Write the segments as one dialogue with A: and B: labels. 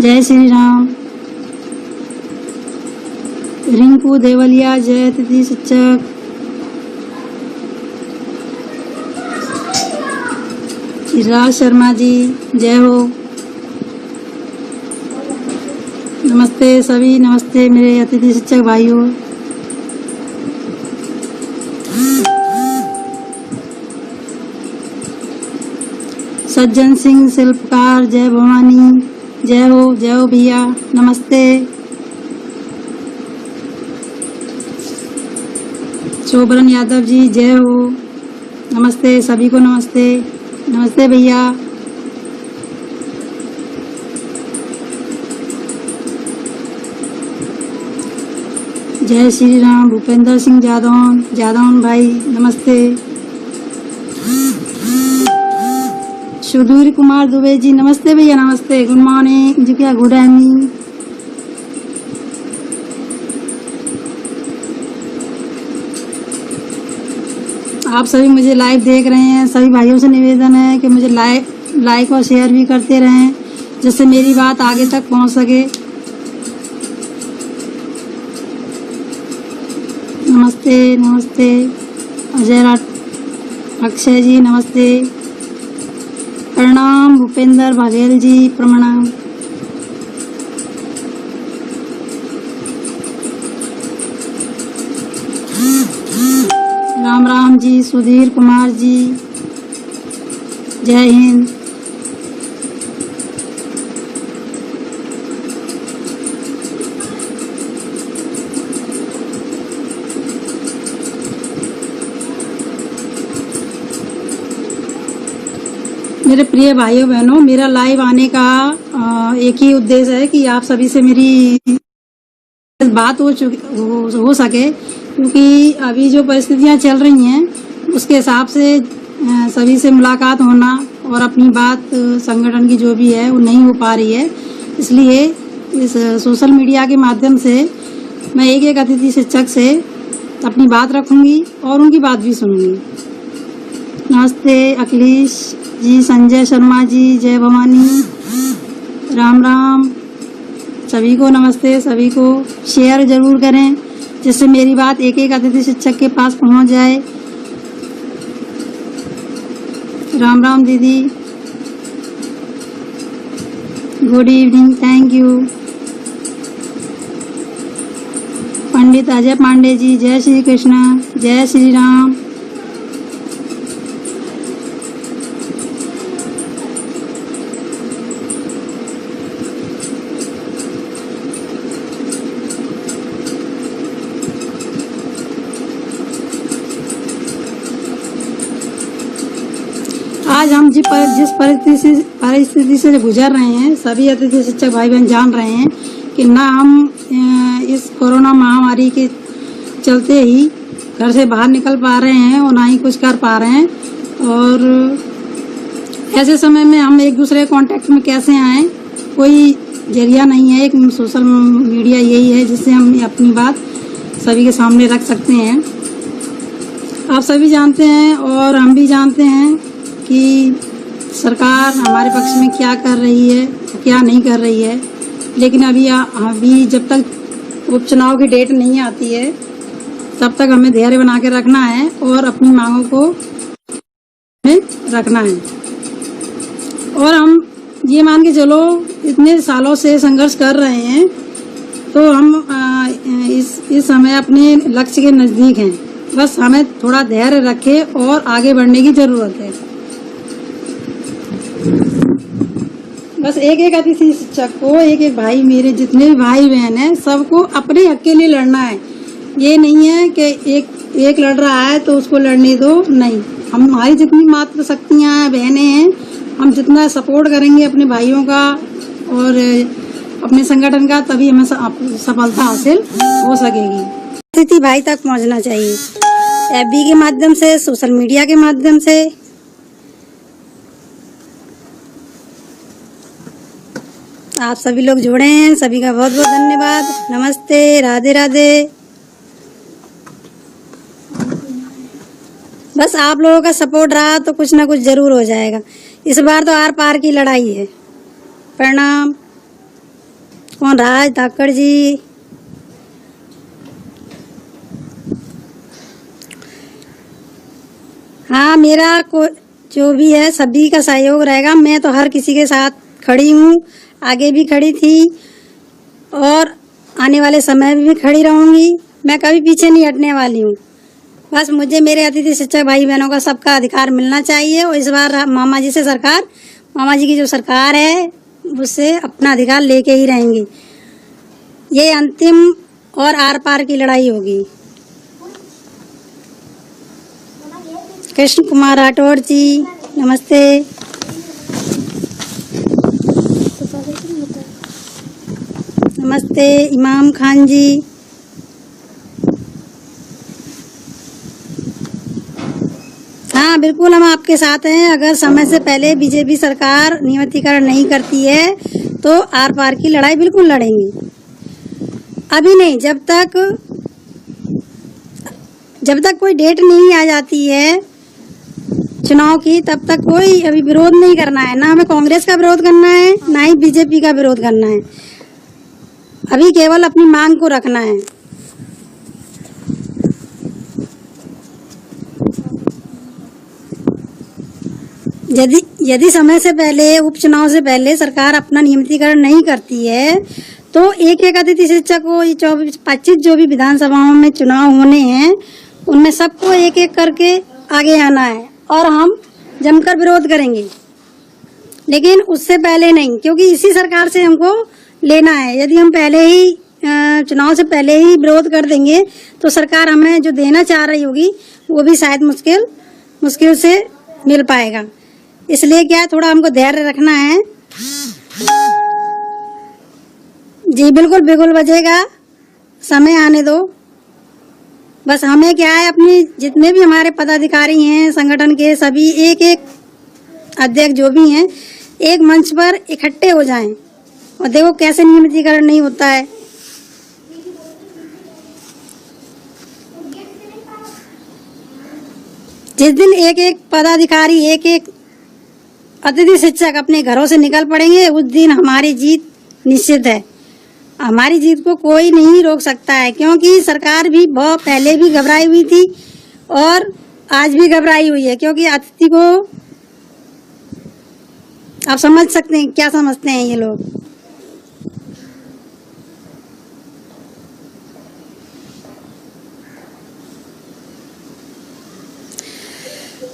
A: जय श्री राम। रिंकू देवलिया, जय अतिथि शिक्षक। राज शर्मा जी, जय हो। नमस्ते सभी, नमस्ते मेरे अतिथि शिक्षक भाइयों। सज्जन सिंह शिल्पकार, जय भवानी, जय हो भैया, नमस्ते। शोभरन यादव जी, जय हो, नमस्ते सभी को, नमस्ते नमस्ते भैया। जय श्री राम। भूपेंद्र सिंह जादौन भाई, नमस्ते। सुधीर कुमार दुबे जी, नमस्ते भैया, नमस्ते, गुड मॉर्निंग जी, क्या गुड इवनिंग। आप सभी मुझे लाइव देख रहे हैं, सभी भाइयों से निवेदन है कि मुझे लाइक और शेयर भी करते रहें, जिससे मेरी बात आगे तक पहुंच सके। नमस्ते नमस्ते अजय अक्षय जी, नमस्ते। प्रणाम भूपेंद्र बघेल जी, प्रणाम। राम राम जी, सुधीर कुमार जी, जय हिंद। मेरे प्रिय भाइयों बहनों, मेरा लाइव आने का एक ही उद्देश्य है कि आप सभी से मेरी बात हो सके, क्योंकि अभी जो परिस्थितियां चल रही हैं उसके हिसाब से सभी से मुलाकात होना और अपनी बात संगठन की जो भी है वो नहीं हो पा रही है। इसलिए इस सोशल मीडिया के माध्यम से मैं एक एक अतिथि शिक्षक से अपनी बात रखूंगी और उनकी बात भी सुनूंगी। नमस्ते अखिलेश जी, संजय शर्मा जी, जय भवानी, राम राम सभी को, नमस्ते सभी को। शेयर जरूर करें जिससे मेरी बात एक एक अतिथि शिक्षक के पास पहुंच जाए। राम राम दीदी, गुड इवनिंग, थैंक यू। पंडित अजय पांडे जी, जय श्री कृष्ण, जय श्री राम। आज हम जिस परिस्थिति से गुजर रहे हैं, सभी अतिथि शिक्षक भाई बहन जान रहे हैं कि ना हम इस कोरोना महामारी के चलते ही घर से बाहर निकल पा रहे हैं और ना ही कुछ कर पा रहे हैं। और ऐसे समय में हम एक दूसरे कांटेक्ट में कैसे आएं, कोई जरिया नहीं है। एक सोशल मीडिया यही है जिससे हम अपनी बात सभी के सामने रख सकते हैं। आप सभी जानते हैं और हम भी जानते हैं कि सरकार हमारे पक्ष में क्या कर रही है, क्या नहीं कर रही है। लेकिन अभी जब तक उपचुनाव की डेट नहीं आती है तब तक हमें धैर्य बना के रखना है और अपनी मांगों को रखना है। और हम ये मान के चलो, इतने सालों से संघर्ष कर रहे हैं तो हम इस समय अपने लक्ष्य के नजदीक हैं। बस हमें थोड़ा धैर्य रखे और आगे बढ़ने की जरूरत है। बस एक एक अतिथि शिक्षक को, एक एक भाई, मेरे जितने भी भाई बहन हैं, सबको अपने हक के लिए लड़ना है। ये नहीं है कि एक लड़ रहा है तो उसको लड़ने दो, नहीं। हमारी जितनी मात्र शक्तियां हैं, बहनें हैं, हम जितना सपोर्ट करेंगे अपने भाइयों का और अपने संगठन का, तभी हमें सफलता हासिल हो सकेगी। अतिथि भाई तक पहुंचना चाहिए, एफबी के माध्यम से, सोशल मीडिया के माध्यम से। आप सभी लोग जुड़े हैं, सभी का बहुत बहुत धन्यवाद। नमस्ते, राधे राधे। बस आप लोगों का सपोर्ट रहा तो कुछ ना कुछ जरूर हो जाएगा। इस बार तो आर पार की लड़ाई है। प्रणाम। कौन राज धाकड़ जी, हाँ मेरा को जो भी है सभी का सहयोग रहेगा। मैं तो हर किसी के साथ खड़ी हूँ, आगे भी खड़ी थी और आने वाले समय में भी खड़ी रहूंगी। मैं कभी पीछे नहीं हटने वाली हूँ। बस मुझे मेरे अतिथि शिक्षक भाई बहनों का सबका अधिकार मिलना चाहिए और इस बार मामा जी की जो सरकार है उससे अपना अधिकार लेके ही रहेंगे। ये अंतिम और आर पार की लड़ाई होगी। कृष्ण कुमार राठौड़ जी नमस्ते। नमस्ते इमाम खान जी। हाँ बिल्कुल हम आपके साथ हैं। अगर समय से पहले बीजेपी सरकार नियमितीकरण नहीं करती है तो आर पार की लड़ाई बिल्कुल लड़ेंगे। अभी नहीं, जब तक कोई डेट नहीं आ जाती है चुनाव की तब तक कोई अभी विरोध नहीं करना है। ना हमें कांग्रेस का विरोध करना है ना ही बीजेपी का विरोध करना है। अभी केवल अपनी मांग को रखना है। यदि समय से पहले उपचुनाव से पहले सरकार अपना नियमितीकरण नहीं करती है तो एक एक अतिथि शिक्षक को 24-25 जो भी विधानसभाओं में चुनाव होने हैं उनमें सबको एक एक करके आगे आना है और हम जमकर विरोध करेंगे। लेकिन उससे पहले नहीं, क्योंकि इसी सरकार से हमको लेना है। यदि हम पहले ही चुनाव से पहले ही विरोध कर देंगे तो सरकार हमें जो देना चाह रही होगी वो भी शायद मुश्किल से मिल पाएगा। इसलिए क्या थोड़ा हमको धैर्य रखना है। जी बिल्कुल बजेगा, समय आने दो। बस हमें क्या है अपनी जितने भी हमारे पदाधिकारी हैं संगठन के सभी एक एक अध्यक्ष जो भी हैं एक मंच पर इकट्ठे हो जाएं और देखो कैसे नियमितीकरण नहीं होता है। जिस दिन एक एक पदाधिकारी एक एक अतिथि शिक्षक अपने घरों से निकल पड़ेंगे उस दिन हमारी जीत निश्चित है। हमारी जीत को कोई नहीं रोक सकता है, क्योंकि सरकार भी बहुत पहले भी घबराई हुई थी और आज भी घबराई हुई है। क्योंकि अतिथि को आप समझ सकते हैं क्या समझते हैं ये लोग।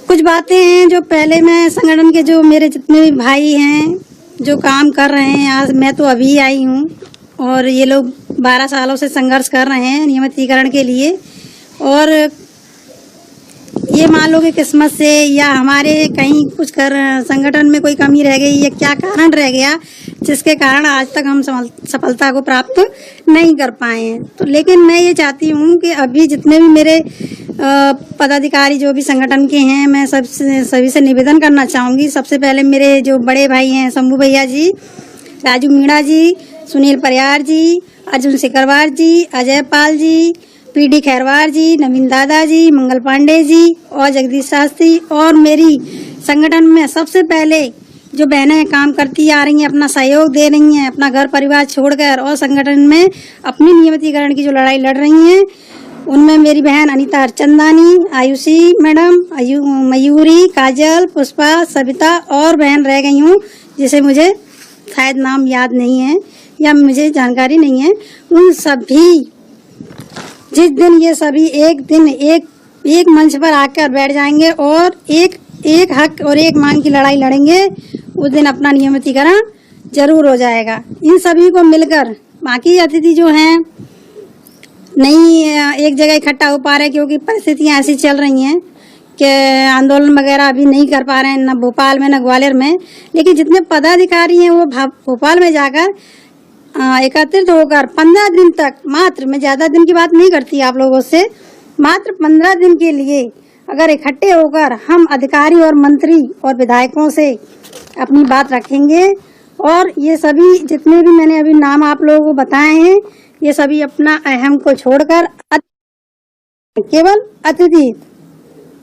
A: कुछ बातें हैं जो पहले मैं संगठन के जो मेरे जितने भी भाई हैं जो काम कर रहे हैं, आज मैं तो अभी आई हूँ और ये लोग 12 सालों से संघर्ष कर रहे हैं नियमितीकरण के लिए। और ये मान लो कि किस्मत से या हमारे कहीं कुछ संगठन में कोई कमी रह गई या क्या कारण रह गया जिसके कारण आज तक हम सफलता को प्राप्त नहीं कर पाए हैं। तो लेकिन मैं ये चाहती हूँ कि अभी जितने भी मेरे पदाधिकारी जो भी संगठन के हैं मैं सभी से निवेदन करना चाहूँगी। सबसे पहले मेरे जो बड़े भाई हैं शंभू भैया जी, राजू मीणा जी, सुनील परियार जी, अर्जुन सिकरवार जी, अजय पाल जी, पीडी खैरवार जी, नवीन दादा जी, मंगल पांडे जी और जगदीश शास्त्री और मेरी संगठन में सबसे पहले जो बहनें काम करती आ रही हैं, अपना सहयोग दे रही हैं, अपना घर परिवार छोड़कर और संगठन में अपनी नियमितीकरण की जो लड़ाई लड़ रही हैं, उनमें मेरी बहन अनीता हरचंदानी, आयुषी मैडम, मयूरी, काजल, पुष्पा, सविता और बहन रह गई हूँ जिसे मुझे शायद नाम याद नहीं है या मुझे जानकारी नहीं है। उन सभी जिस दिन ये सभी एक मंच पर आकर बैठ जाएंगे और एक हक और एक मांग की लड़ाई लड़ेंगे, उस दिन अपना नियमितीकरण जरूर हो जाएगा। इन सभी को मिलकर बाकी अतिथि जो हैं नहीं एक जगह इकट्ठा हो पा रहे क्योंकि परिस्थितियां ऐसी चल रही हैं कि आंदोलन वगैरह अभी नहीं कर पा रहे हैं, न भोपाल में न ग्वालियर में। लेकिन जितने पदाधिकारी हैं वो भोपाल में जाकर एकत्रित होकर 15 दिन तक, मात्र मैं ज़्यादा दिन की बात नहीं करती आप लोगों से, मात्र 15 दिन के लिए अगर इकट्ठे होकर हम अधिकारी और मंत्री और विधायकों से अपनी बात रखेंगे और ये सभी जितने भी मैंने अभी नाम आप लोगों को बताए हैं ये सभी अपना अहम को छोड़कर केवल अतिथि,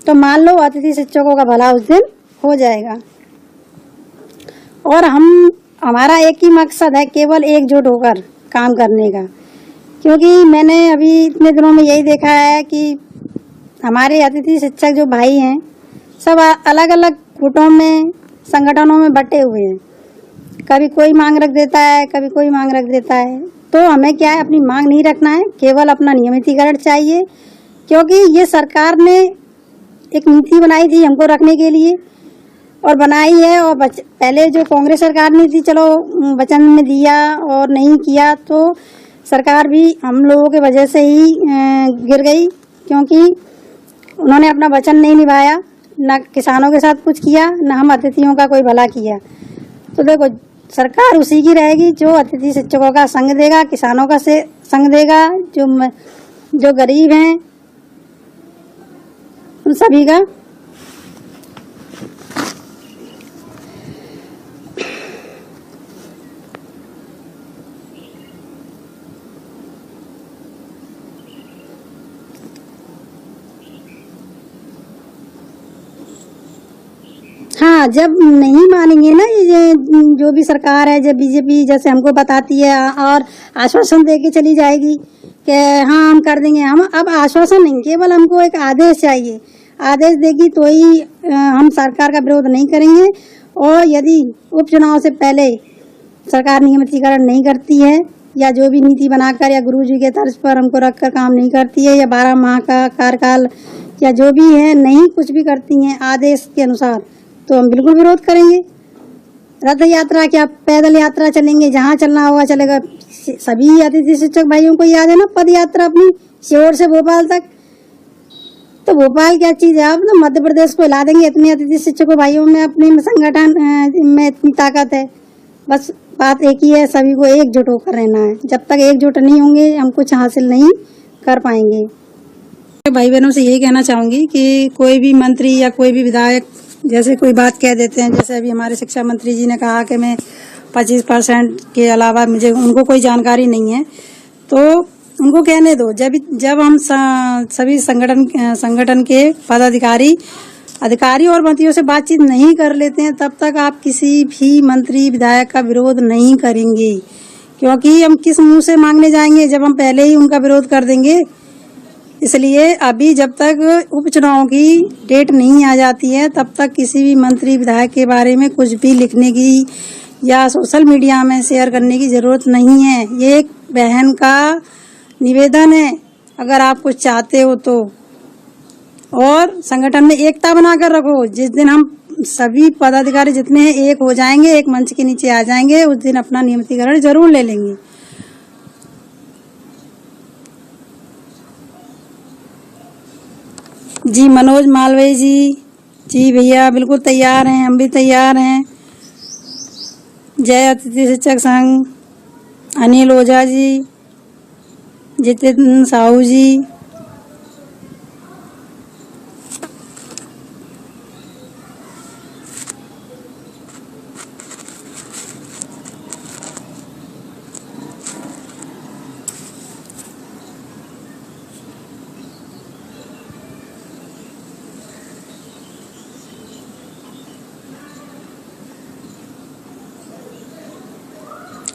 A: तो मान लो अतिथि शिक्षकों का भला उस दिन हो जाएगा। और हमारा एक ही मकसद है, केवल एकजुट होकर काम करने का। क्योंकि मैंने अभी इतने दिनों में यही देखा है कि हमारे अतिथि शिक्षक जो भाई हैं सब अलग अलग गुटों में, संगठनों में बटे हुए हैं। कभी कोई मांग रख देता है, कभी कोई मांग रख देता है। तो हमें क्या है, अपनी मांग नहीं रखना है, केवल अपना नियमितीकरण चाहिए। क्योंकि ये सरकार ने एक नीति बनाई थी हमको रखने के लिए और बनाई है, और पहले जो कांग्रेस सरकार ने थी, चलो वचन में दिया और नहीं किया, तो सरकार भी हम लोगों के वजह से ही गिर गई। क्योंकि उन्होंने अपना वचन नहीं निभाया, न किसानों के साथ कुछ किया, न हम अतिथियों का कोई भला किया। तो देखो, सरकार उसी की रहेगी जो अतिथि शिक्षकों का संग देगा, किसानों का से संग देगा, जो गरीब हैं उन सभी का। हाँ, जब नहीं मानेंगे ना ये जो भी सरकार है, जब बीजेपी जैसे हमको बताती है और आश्वासन दे के चली जाएगी कि हाँ हम कर देंगे, हम अब आश्वासन नहीं, केवल हमको एक आदेश चाहिए। आदेश देगी तो ही हम सरकार का विरोध नहीं करेंगे। और यदि उपचुनाव से पहले सरकार नियमितीकरण नहीं करती है, या जो भी नीति बनाकर या गुरुजी के तर्ज पर हमको रखकर काम नहीं करती है, या 12 माह का कार्यकाल या जो भी है नहीं कुछ भी करती हैं आदेश के अनुसार, तो हम बिल्कुल विरोध करेंगे। रथ यात्रा क्या, पैदल यात्रा चलेंगे, जहाँ चलना होगा चलेगा। सभी अतिथि शिक्षक भाइयों को याद है ना पद यात्रा अपनी सीहोर से भोपाल तक। तो भोपाल क्या चीज है, आप ना मध्य प्रदेश को हिला देंगे। इतने अतिथि शिक्षकों भाइयों में अपने संगठन में इतनी ताकत है। बस बात एक ही है, सभी को एकजुट होकर रहना है। जब तक एकजुट नहीं होंगे हम कुछ हासिल नहीं कर पाएंगे। भाई बहनों से यही कहना चाहूंगी कि कोई भी मंत्री या कोई भी विधायक जैसे कोई बात कह देते हैं, जैसे अभी हमारे शिक्षा मंत्री जी ने कहा कि मैं 25% के अलावा मुझे उनको कोई जानकारी नहीं है, तो उनको कहने दो। जब हम सभी संगठन के अधिकारी और मंत्रियों से बातचीत नहीं कर लेते हैं, तब तक आप किसी भी मंत्री विधायक का विरोध नहीं करेंगे। क्योंकि हम किस मुंह से मांगने जाएंगे जब हम पहले ही उनका विरोध कर देंगे। इसलिए अभी जब तक उपचुनाव की डेट नहीं आ जाती है, तब तक किसी भी मंत्री विधायक के बारे में कुछ भी लिखने की या सोशल मीडिया में शेयर करने की जरूरत नहीं है। ये एक बहन का निवेदन है, अगर आप कुछ चाहते हो तो। और संगठन में एकता बनाकर रखो। जिस दिन हम सभी पदाधिकारी जितने हैं एक हो जाएंगे, एक मंच के नीचे आ जाएंगे, उस दिन अपना नियमितीकरण जरूर ले लेंगे। जी मनोज मालवीय जी भैया बिल्कुल तैयार हैं, हम भी तैयार हैं। जय अतिथि शिक्षक संघ, अनिल ओझा जी, जितेंद्र साहू जी,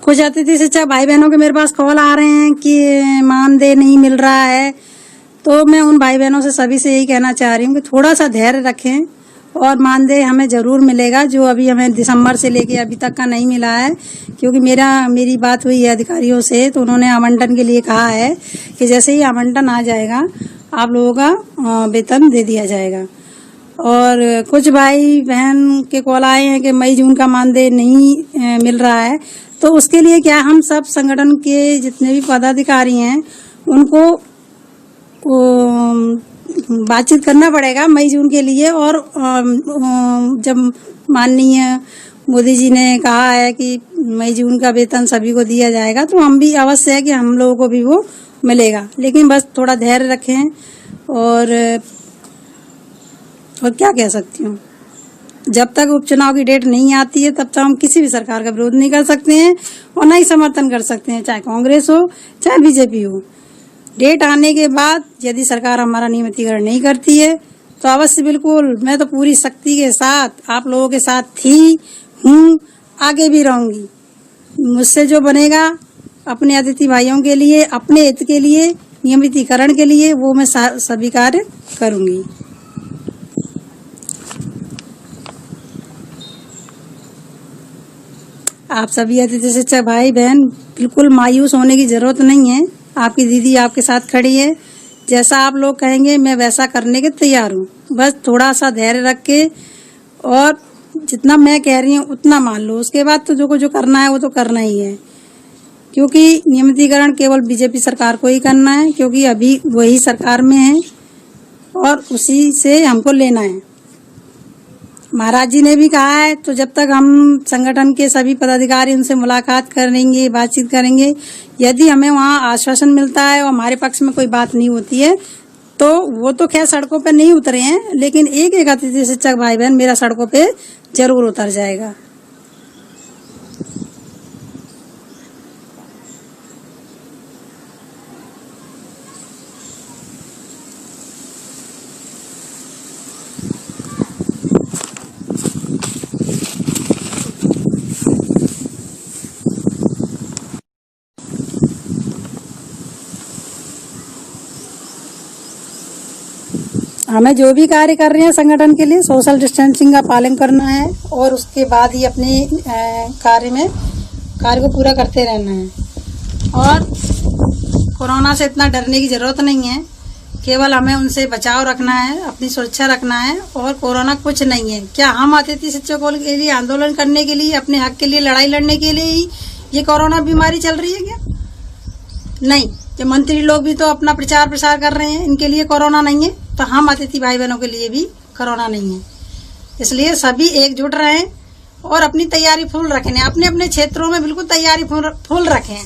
A: कुछ अतिथि शिक्षक भाई बहनों के मेरे पास कॉल आ रहे हैं कि मानदेय नहीं मिल रहा है। तो मैं उन भाई बहनों से सभी से यही कहना चाह रही हूँ कि थोड़ा सा धैर्य रखें और मानदेय हमें जरूर मिलेगा, जो अभी हमें दिसंबर से लेके अभी तक का नहीं मिला है। क्योंकि मेरी बात हुई है अधिकारियों से, तो उन्होंने आवंटन के लिए कहा है कि जैसे ही आवंटन आ जाएगा आप लोगों का वेतन दे दिया जाएगा। और कुछ भाई बहन के कॉल आए हैं कि मई जून का मानदेय नहीं मिल रहा है। तो उसके लिए क्या हम सब संगठन के जितने भी पदाधिकारी हैं उनको बातचीत करना पड़ेगा मई जून के लिए। और जब माननीय मोदी जी ने कहा है कि मई जून का वेतन सभी को दिया जाएगा, तो हम भी अवश्य है कि हम लोगों को भी वो मिलेगा। लेकिन बस थोड़ा धैर्य रखें। और क्या कह सकती हूँ, जब तक उपचुनाव की डेट नहीं आती है तब तक हम किसी भी सरकार का विरोध नहीं कर सकते हैं और न ही समर्थन कर सकते हैं, चाहे कांग्रेस हो चाहे बीजेपी हो। डेट आने के बाद यदि सरकार हमारा नियमितीकरण नहीं करती है तो अवश्य बिल्कुल मैं तो पूरी शक्ति के साथ आप लोगों के साथ थी हूँ, आगे भी रहूंगी। मुझसे जो बनेगा अपने अतिथि भाइयों के लिए, अपने हित के लिए, नियमितीकरण के लिए वो मैं सभी कार्य करूंगी। आप सभी अतिथि शिक्षक भाई बहन बिल्कुल मायूस होने की जरूरत नहीं है। आपकी दीदी आपके साथ खड़ी है। जैसा आप लोग कहेंगे मैं वैसा करने के तैयार हूँ। बस थोड़ा सा धैर्य रख के और जितना मैं कह रही हूँ उतना मान लो। उसके बाद तो जो करना है वो तो करना ही है, क्योंकि नियमितीकरण केवल बीजेपी सरकार को ही करना है, क्योंकि अभी वही सरकार में है और उसी से हमको लेना है। महाराज जी ने भी कहा है, तो जब तक हम संगठन के सभी पदाधिकारी उनसे मुलाकात करेंगे, बातचीत करेंगे, यदि हमें वहाँ आश्वासन मिलता है और हमारे पक्ष में कोई बात नहीं होती है तो वो तो खैर सड़कों पे नहीं उतरे हैं, लेकिन एक एक अतिथि शिक्षक भाई बहन मेरा सड़कों पे जरूर उतर जाएगा। हमें जो भी कार्य कर रहे हैं संगठन के लिए सोशल डिस्टेंसिंग का पालन करना है और उसके बाद ही अपने कार्य को पूरा करते रहना है। और कोरोना से इतना डरने की जरूरत नहीं है, केवल हमें उनसे बचाव रखना है, अपनी सुरक्षा रखना है और कोरोना कुछ नहीं है। क्या हम अतिथि शिक्षकों के लिए आंदोलन करने के लिए, अपने हक के लिए लड़ाई लड़ने के लिए ही ये कोरोना बीमारी चल रही है क्या? नहीं। जो मंत्री लोग भी तो अपना प्रचार प्रसार कर रहे हैं, इनके लिए कोरोना नहीं है, तो हम अतिथि भाई बहनों के लिए भी कोरोना नहीं है। इसलिए सभी एकजुट रहें और अपनी तैयारी फुल रखें। अपने अपने क्षेत्रों में बिल्कुल तैयारी फुल रखें।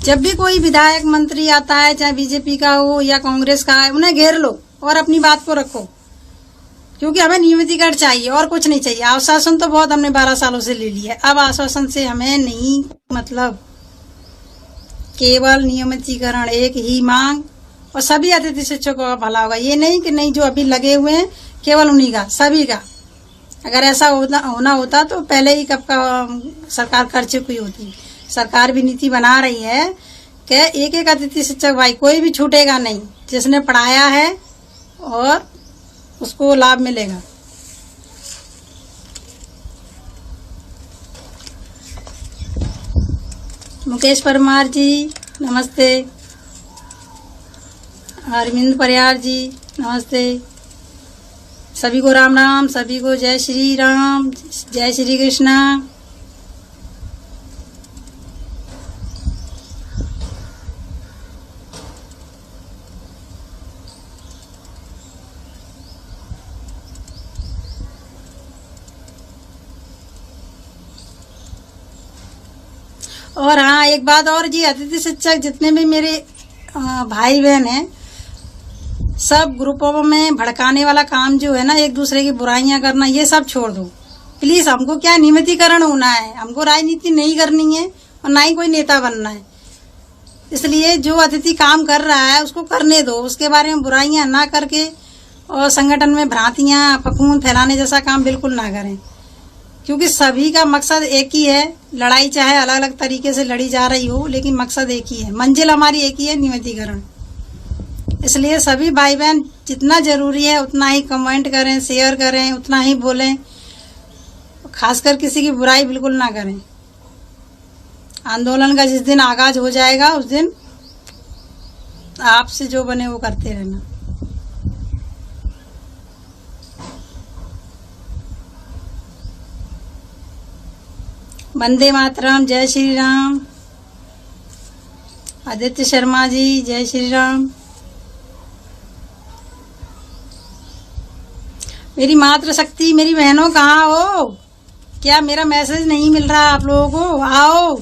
A: जब भी कोई विधायक मंत्री आता है, चाहे बीजेपी का हो या कांग्रेस का है, उन्हें घेर लो और अपनी बात को रखो, क्योंकि हमें नियमितीकरण चाहिए और कुछ नहीं चाहिए। आश्वासन तो बहुत हमने 12 सालों से ले लिया है, अब आश्वासन से हमें नहीं मतलब, केवल नियमितीकरण एक ही मांग और सभी अतिथि शिक्षकों का भला होगा। ये नहीं कि नहीं जो अभी लगे हुए हैं केवल उन्हीं का, सभी का। अगर ऐसा होना होता तो पहले ही कब का सरकार कर चुकी होती। सरकार भी नीति बना रही है कि एक एक अतिथि शिक्षक भाई कोई भी छूटेगा नहीं, जिसने पढ़ाया है और उसको लाभ मिलेगा। मुकेश परमार जी नमस्ते, अरविंद परियार जी नमस्ते। सभी को राम राम, सभी को जय श्री राम, जय श्री कृष्णा। और हाँ, एक बात और जी, अतिथि शिक्षक जितने भी मेरे भाई बहन हैं, सब ग्रुपों में भड़काने वाला काम जो है ना, एक दूसरे की बुराइयां करना, ये सब छोड़ दो प्लीज। हमको क्या नियमितीकरण होना है, हमको राजनीति नहीं करनी है और ना ही कोई नेता बनना है। इसलिए जो अतिथि काम कर रहा है उसको करने दो, उसके बारे में बुराइयां ना करके और संगठन में भ्रांतियां फफूंद फैलाने जैसा काम बिल्कुल ना करें, क्योंकि सभी का मकसद एक ही है। लड़ाई चाहे अलग अलग तरीके से लड़ी जा रही हो, लेकिन मकसद एक ही है, मंजिल हमारी एक ही है, नियमितीकरण। इसलिए सभी भाई बहन जितना जरूरी है उतना ही कमेंट करें, शेयर करें, उतना ही बोलें, खासकर किसी की बुराई बिल्कुल ना करें। आंदोलन का जिस दिन आगाज हो जाएगा उस दिन आपसे जो बने वो करते रहना। वंदे मातरम, जय श्री राम। आदित्य शर्मा जी जय श्री राम। मेरी मातृशक्ति, मेरी बहनों कहाँ हो? क्या मेरा मैसेज नहीं मिल रहा आप लोगों को? आओ,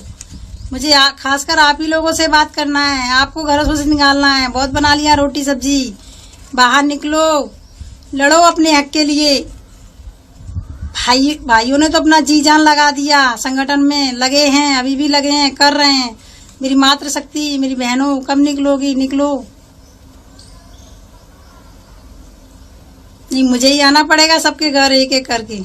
A: मुझे खासकर आप ही लोगों से बात करना है, आपको घरों से निकालना है। बहुत बना लिया रोटी सब्जी, बाहर निकलो, लड़ो अपने हक के लिए। भाइयों ने तो अपना जी जान लगा दिया, संगठन में लगे हैं, अभी भी लगे हैं, कर रहे हैं। मेरी मातृशक्ति, मेरी बहनों, कब निकलोगी? निकलो। नहीं, मुझे ही आना पड़ेगा सबके घर एक एक करके।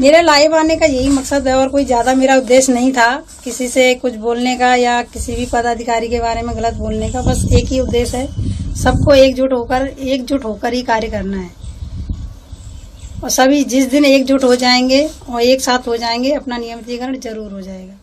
A: मेरे लाइव आने का यही मकसद है और कोई ज्यादा मेरा उद्देश्य नहीं था किसी से कुछ बोलने का या किसी भी पदाधिकारी के बारे में गलत बोलने का। बस एक ही उद्देश्य है, सबको एकजुट होकर ही कार्य करना है। और सभी जिस दिन एकजुट हो जाएंगे और एक साथ हो जाएंगे, अपना नियमितीकरण जरूर हो जाएगा।